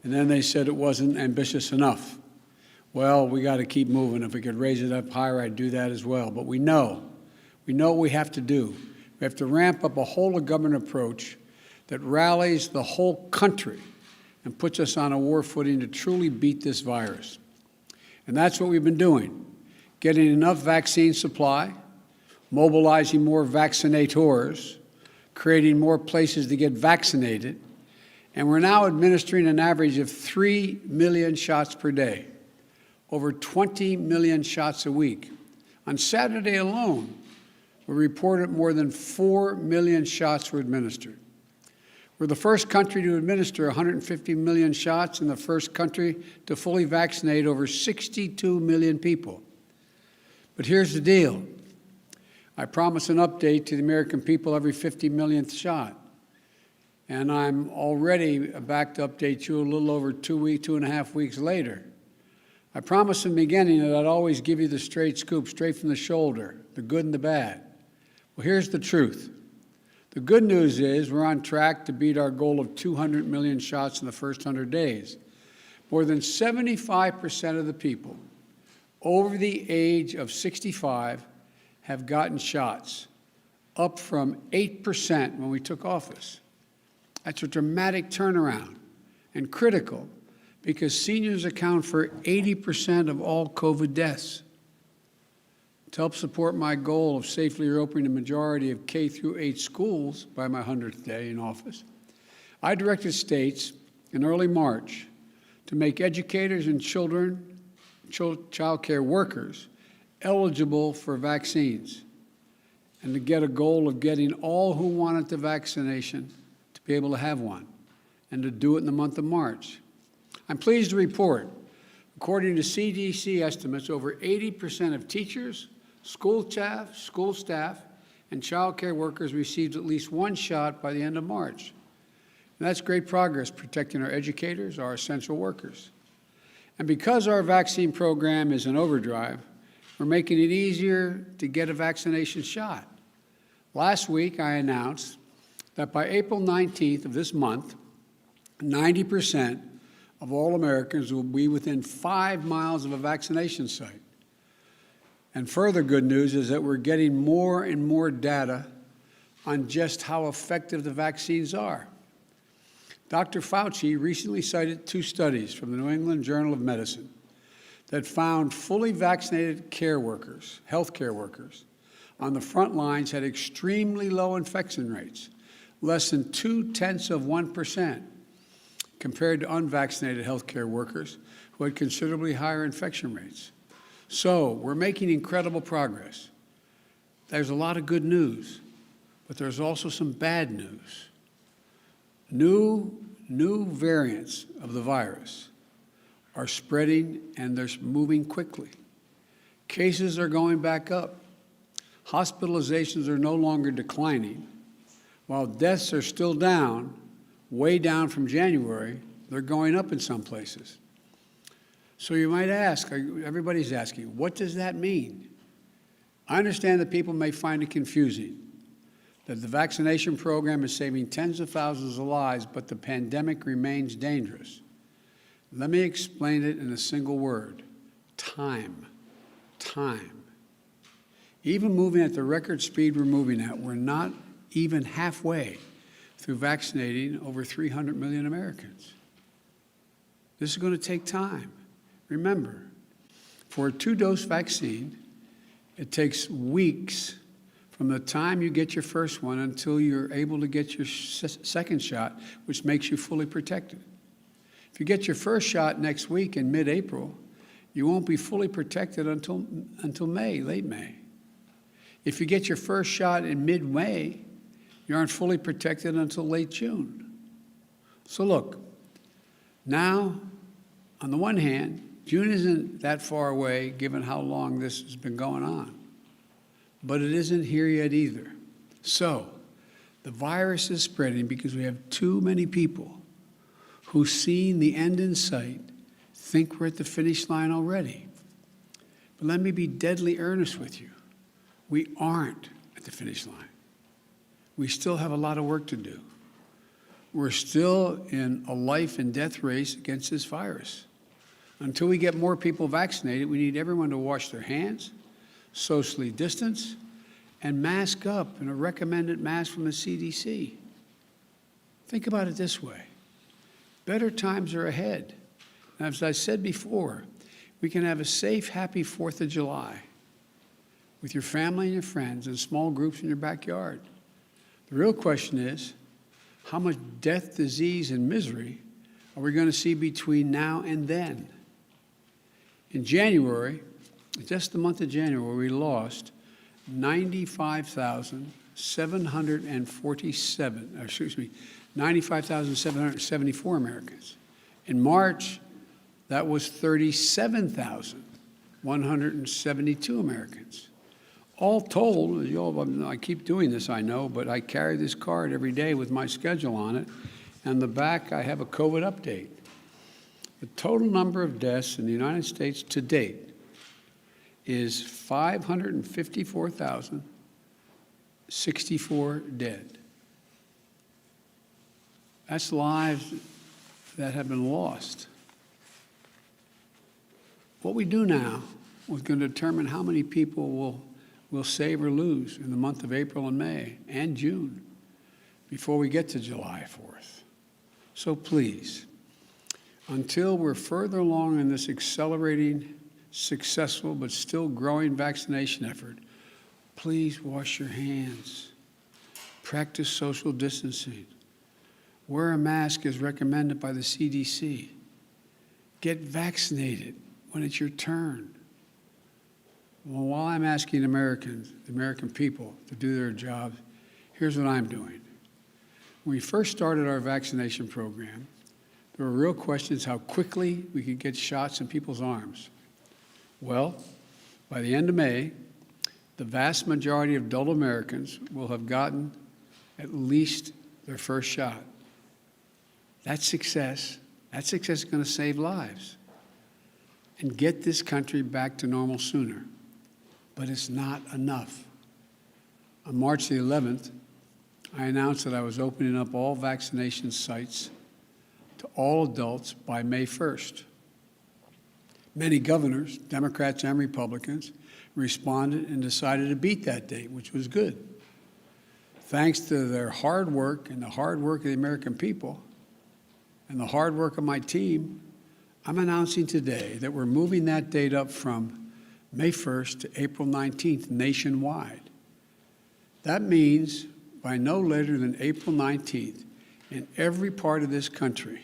And then they said it wasn't ambitious enough. Well, we got to keep moving. If we could raise it up higher, I'd do that as well. But we know what we have to do. We have to ramp up a whole-of-government approach that rallies the whole country and puts us on a war footing to truly beat this virus. And that's what we've been doing, getting enough vaccine supply, mobilizing more vaccinators, creating more places to get vaccinated, and we're now administering an average of 3 million shots per day, over 20 million shots a week. On Saturday alone, we reported more than 4 million shots were administered. We're the first country to administer 150 million shots and the first country to fully vaccinate over 62 million people. But here's the deal. I promise an update to the American people every 50 millionth shot. And I'm already back to update you a little over 2.5 weeks later. I promised in the beginning that I'd always give you the straight scoop, straight from the shoulder, the good and the bad. Well, here's the truth. The good news is we're on track to beat our goal of 200 million shots in the first 100 days. More than 75% of the people over the age of 65 have gotten shots, up from 8% when we took office. That's a dramatic turnaround and critical because seniors account for 80% of all COVID deaths. To help support my goal of safely reopening the majority of K through 8 schools by my 100th day in office, I directed states in early March to make educators and child care workers eligible for vaccines and to get a goal of getting all who wanted the vaccination to be able to have one and to do it in the month of March. I'm pleased to report, according to CDC estimates, over 80% of teachers, school staff, and child care workers received at least one shot by the end of March. And that's great progress protecting our educators, our essential workers. And because our vaccine program is in overdrive, we're making it easier to get a vaccination shot. Last week, I announced that by April 19th of this month, 90% of all Americans will be within 5 miles of a vaccination site. And further good news is that we're getting more and more data on just how effective the vaccines are. Dr. Fauci recently cited 2 studies from the New England Journal of Medicine that found fully vaccinated care workers, healthcare workers, on the front lines had extremely low infection rates, less than 0.2%, compared to unvaccinated healthcare workers who had considerably higher infection rates. So we're making incredible progress. There's a lot of good news, but there's also some bad news. New variants of the virus are spreading and they're moving quickly. Cases are going back up. Hospitalizations are no longer declining. While deaths are still down, way down from January, they're going up in some places. So you might ask, everybody's asking, what does that mean? I understand that people may find it confusing, that the vaccination program is saving tens of thousands of lives, but the pandemic remains dangerous. Let me explain it in a single word: time. Time. Even moving at the record speed we're moving at, we're not even halfway through vaccinating over 300 million Americans. This is going to take time. Remember, for a 2-dose vaccine, it takes weeks from the time you get your first one until you're able to get your second shot, which makes you fully protected. If you get your first shot next week in mid-April, you won't be fully protected until May, late May. If you get your first shot in mid-May, you aren't fully protected until late June. So look, now, on the one hand, June isn't that far away given how long this has been going on, but it isn't here yet either. So the virus is spreading because we have too many people who, seeing the end in sight, think we're at the finish line already. But let me be deadly earnest with you. We aren't at the finish line. We still have a lot of work to do. We're still in a life and death race against this virus. Until we get more people vaccinated, we need everyone to wash their hands, socially distance, and mask up in a recommended mask from the CDC. Think about it this way. Better times are ahead. And as I said before, we can have a safe, happy 4th of July with your family and your friends in small groups in your backyard. The real question is, how much death, disease, and misery are we going to see between now and then? In January, just the month of January, we lost 95,774 Americans. In March, that was 37,172 Americans. All told, I keep doing this, I know, but I carry this card every day with my schedule on it. And the back, I have a COVID update. The total number of deaths in the United States to date is 554,064 dead. That's lives that have been lost. What we do now is going to determine how many people we'll save or lose in the month of April and May and June before we get to July 4th. So please, until we're further along in this accelerating, successful, but still growing vaccination effort, please wash your hands, practice social distancing, wear a mask as recommended by the CDC, get vaccinated when it's your turn. Well, while I'm asking Americans, the American people, to do their jobs, here's what I'm doing. When we first started our vaccination program, there were real questions how quickly we could get shots in people's arms. Well, by the end of May, the vast majority of adult Americans will have gotten at least their first shot. That's success. That success is going to save lives and get this country back to normal sooner. But it's not enough. On March the 11th, I announced that I was opening up all vaccination sites to all adults by May 1st. Many governors, Democrats and Republicans, responded and decided to beat that date, which was good. Thanks to their hard work and the hard work of the American people and the hard work of my team, I'm announcing today that we're moving that date up from May 1st to April 19th nationwide. That means by no later than April 19th, in every part of this country,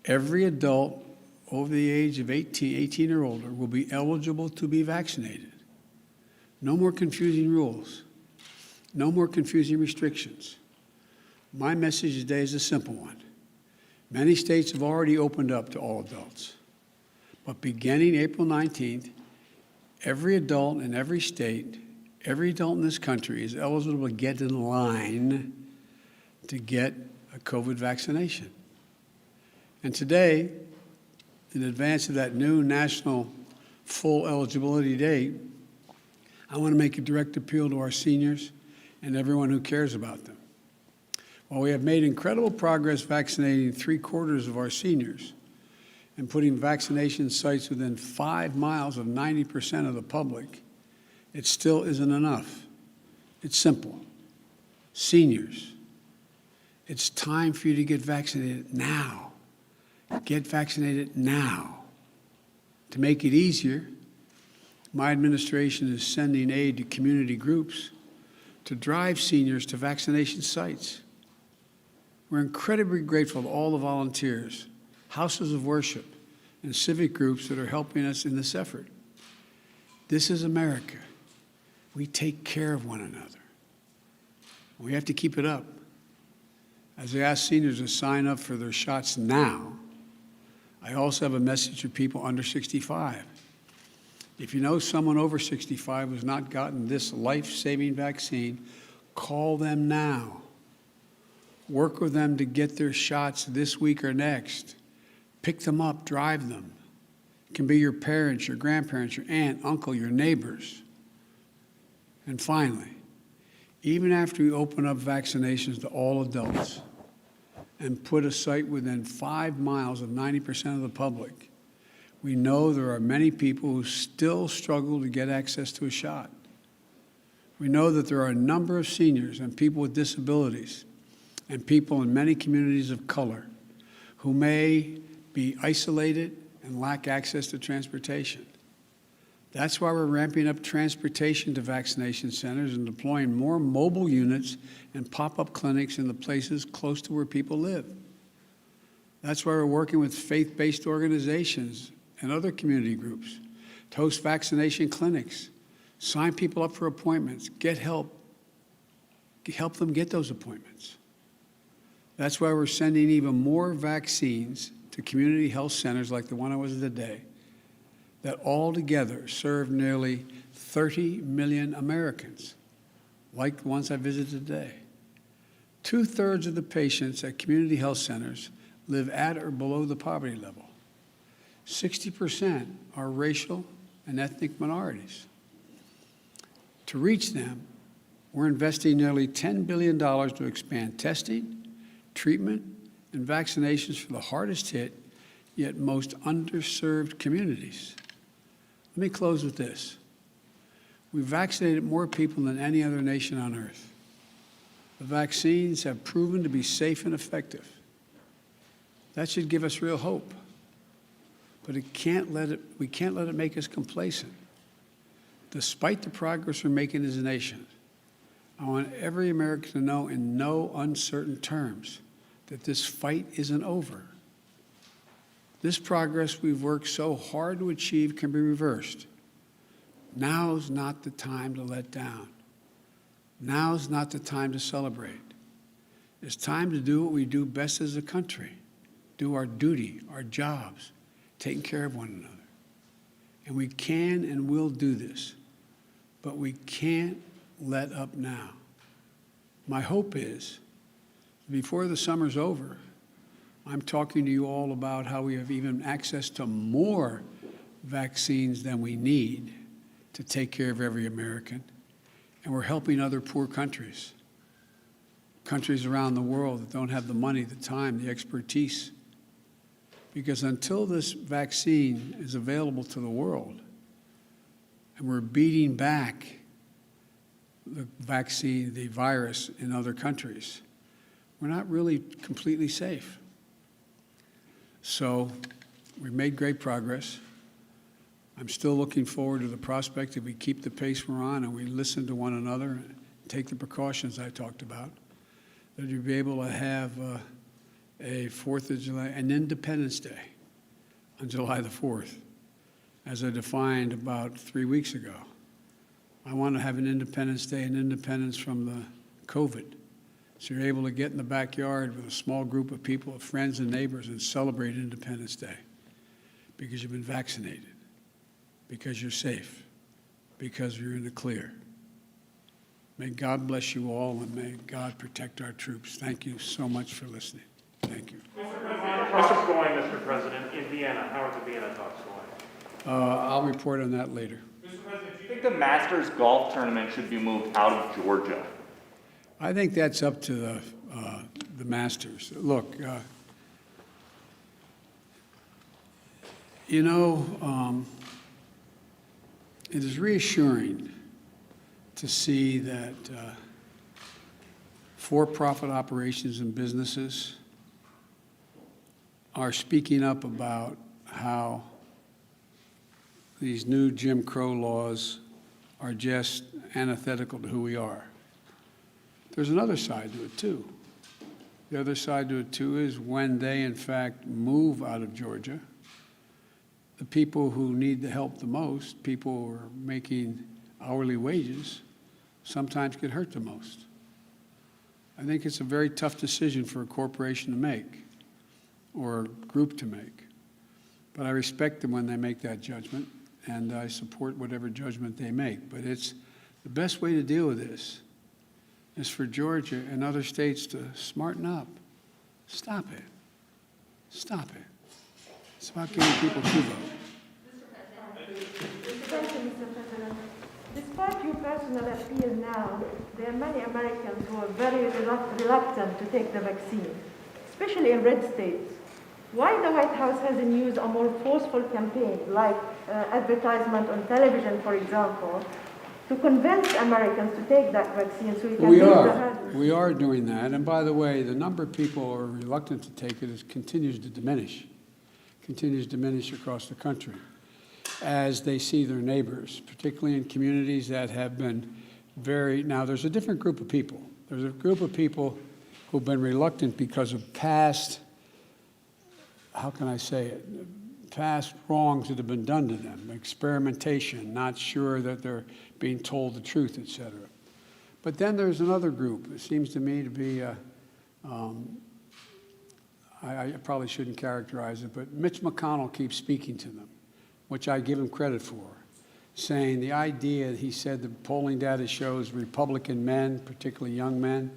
every adult over the age of 18 or older will be eligible to be vaccinated. No more confusing rules. No more confusing restrictions. My message today is a simple one. Many states have already opened up to all adults. But beginning April 19th, every adult in every state, every adult in this country is eligible to get in line to get a COVID vaccination. And today, in advance of that new national full eligibility date, I want to make a direct appeal to our seniors and everyone who cares about them. While we have made incredible progress vaccinating 3/4 of our seniors, and putting vaccination sites within 5 miles of 90% of the public, it still isn't enough. It's simple. Seniors, it's time for you to get vaccinated now. Get vaccinated now. To make it easier, my administration is sending aid to community groups to drive seniors to vaccination sites. We're incredibly grateful to all the volunteers, houses of worship, and civic groups that are helping us in this effort. This is America. We take care of one another. We have to keep it up. As I ask seniors to sign up for their shots now, I also have a message for people under 65. If you know someone over 65 who's not gotten this life-saving vaccine, call them now. Work with them to get their shots this week or next. Pick them up, drive them. It can be your parents, your grandparents, your aunt, uncle, your neighbors. And finally, even after we open up vaccinations to all adults, and put a site within 5 miles of 90% of the public, we know there are many people who still struggle to get access to a shot. We know that there are a number of seniors and people with disabilities and people in many communities of color who may be isolated and lack access to transportation. That's why we're ramping up transportation to vaccination centers and deploying more mobile units and pop-up clinics in the places close to where people live. That's why we're working with faith-based organizations and other community groups to host vaccination clinics, sign people up for appointments, get help them get those appointments. That's why we're sending even more vaccines to community health centers like the one I was at today, that altogether serve nearly 30 million Americans, like the ones I visited today. 2/3 of the patients at community health centers live at or below the poverty level. 60% are racial and ethnic minorities. To reach them, we're investing nearly $10 billion to expand testing, treatment, and vaccinations for the hardest hit, yet most underserved communities. Let me close with this. We've vaccinated more people than any other nation on earth. The vaccines have proven to be safe and effective. That should give us real hope. But we can't let it make us complacent. Despite the progress we're making as a nation, I want every American to know in no uncertain terms that this fight isn't over. This progress we've worked so hard to achieve can be reversed. Now's not the time to let down. Now's not the time to celebrate. It's time to do what we do best as a country, do our duty, our jobs, taking care of one another. And we can and will do this, but we can't let up now. My hope is, before the summer's over, I'm talking to you all about how we have even access to more vaccines than we need to take care of every American. And we're helping other poor countries, countries around the world that don't have the money, the time, the expertise. Because until this vaccine is available to the world, and we're beating back the vaccine, the virus in other countries, we're not really completely safe. So we've made great progress. I'm still looking forward to the prospect if we keep the pace we're on and we listen to one another and take the precautions I talked about, that you'll be able to have a 4th of July, an Independence Day on July the 4th, as I defined about 3 weeks ago. I want to have an Independence Day, an independence from the COVID. So you're able to get in the backyard with a small group of people, friends and neighbors, and celebrate Independence Day because you've been vaccinated, because you're safe, because you're in the clear. May God bless you all, and may God protect our troops. Thank you so much for listening. Thank you. Talks going, Mr. President, in Vienna. How are the Vienna talks going? I'll report on that later. Mr. President, do you think the Masters golf tournament should be moved out of Georgia? I think that's up to the Masters. Look, it is reassuring to see that for-profit operations and businesses are speaking up about how these new Jim Crow laws are just antithetical to who we are. There's another side to it, too. The other side to it, too, is when they, in fact, move out of Georgia, the people who need the help the most, people who are making hourly wages, sometimes get hurt the most. I think it's a very tough decision for a corporation to make or a group to make. But I respect them when they make that judgment, and I support whatever judgment they make. But it's the best way to deal with this is for Georgia and other states to smarten up. Stop it. Stop it. It's about giving people true vote. Thank you, Mr. President. Despite your personal appeal now, there are many Americans who are very reluctant to take the vaccine. especially in red states. Why the White House hasn't used a more forceful campaign, like advertisement on television, for example, to convince Americans to take that vaccine so we can We beat the are. herd? We are doing that. And by the way, the number of people who are reluctant to take it continues to diminish across the country as they see their neighbors, particularly in communities that have been now there's a different group of people. There's a group of people who've been reluctant because of past, how can I say it, past wrongs that have been done to them, experimentation, not sure that they're being told the truth, et cetera. But then there's another group. It seems to me to be, I probably shouldn't characterize it, but Mitch McConnell keeps speaking to them, which I give him credit for, saying the idea, he said the polling data shows Republican men, particularly young men,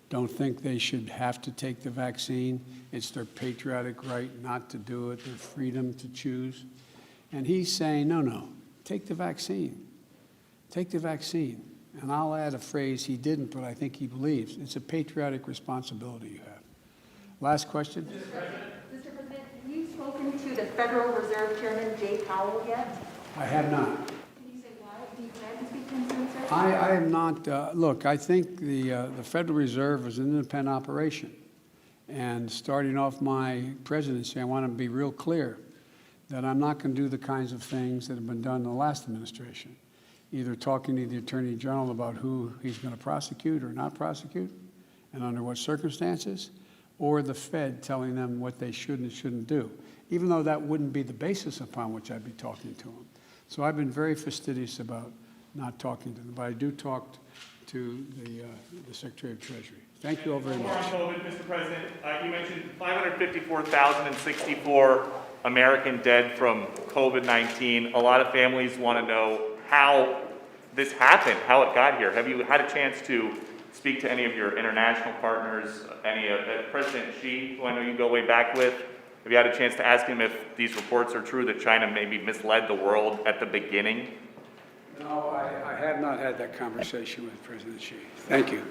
don't think they should have to take the vaccine. It's their patriotic right not to do it, their freedom to choose. And he's saying, no, take the vaccine. Take the vaccine. And I'll add a phrase he didn't, but I think he believes. It's a patriotic responsibility you have. Last question. Mr. President, have you spoken to the Federal Reserve Chairman Jay Powell yet? I have not. Can you say why? Do you plan to speak to him soon, sir? I am not. Look, I think the Federal Reserve is an independent operation. And starting off my presidency, I want to be real clear that I'm not going to do the kinds of things that have been done in the last administration, either talking to the Attorney General about who he's going to prosecute or not prosecute and under what circumstances, or the Fed telling them what they should and shouldn't do, even though that wouldn't be the basis upon which I'd be talking to them. So I've been very fastidious about not talking to them, but I do talk to the Secretary of Treasury. Thank you all very much. On COVID, Mr. President, you mentioned 554,064 American dead from COVID-19. A lot of families want to know how this happened, how it got here. Have you had a chance to speak to any of your international partners, any of President Xi, who I know you go way back with? Have you had a chance to ask him if these reports are true, that China maybe misled the world at the beginning? No, I have not had that conversation with President Xi. Thank you.